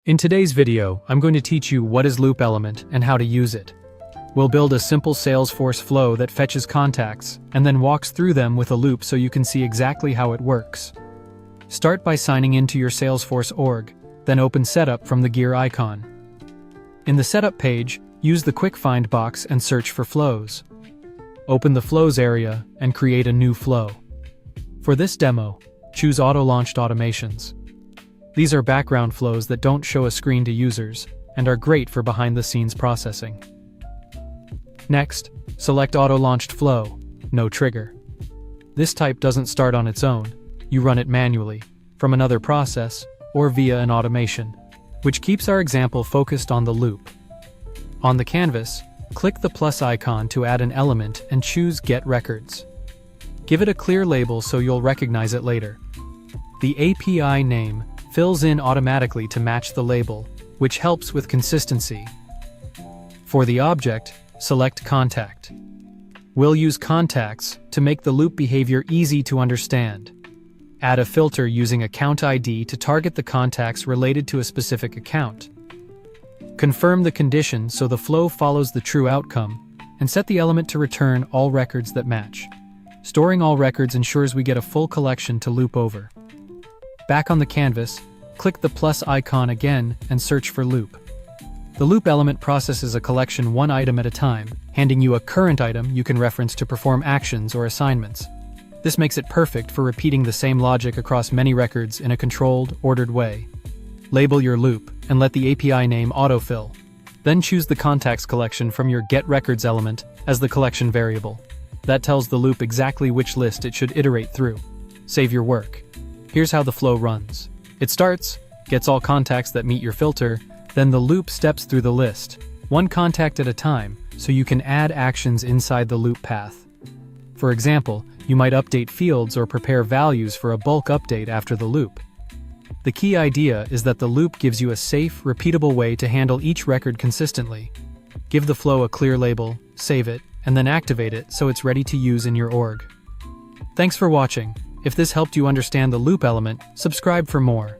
In today's video, I'm going to teach you what is loop element and how to use it. We'll build a simple Salesforce flow that fetches contacts and then walks through them with a loop so you can see exactly how it works. Start by signing into your Salesforce org, then open Setup from the gear icon. In the Setup page, use the Quick Find box and search for flows. Open the Flows area and create a new flow. For this demo, choose Auto-Launched Automations. These are background flows that don't show a screen to users and are great for behind-the-scenes processing. Next, select Auto-Launched Flow, no trigger. This type doesn't start on its own. You run it manually, from another process, or via an automation, which keeps our example focused on the loop. On the canvas, click the plus icon to add an element and choose Get Records. Give it a clear label so you'll recognize it later. The API name fills in automatically to match the label, which helps with consistency. For the object, select Contact. We'll use contacts to make the loop behavior easy to understand. Add a filter using account ID to target the contacts related to a specific account. Confirm the condition so the flow follows the true outcome, and set the element to return all records that match. Storing all records ensures we get a full collection to loop over. Back on the canvas, click the plus icon again and search for loop. The loop element processes a collection one item at a time, handing you a current item you can reference to perform actions or assignments. This makes it perfect for repeating the same logic across many records in a controlled, ordered way. Label your loop and let the API name autofill. Then choose the contacts collection from your Get Records element as the collection variable. That tells the loop exactly which list it should iterate through. Save your work. Here's how the flow runs. It starts, gets all contacts that meet your filter, then the loop steps through the list, one contact at a time, so you can add actions inside the loop path. For example, you might update fields or prepare values for a bulk update after the loop. The key idea is that the loop gives you a safe, repeatable way to handle each record consistently. Give the flow a clear label, save it, and then activate it so it's ready to use in your org. Thanks for watching. If this helped you understand the loop element, subscribe for more.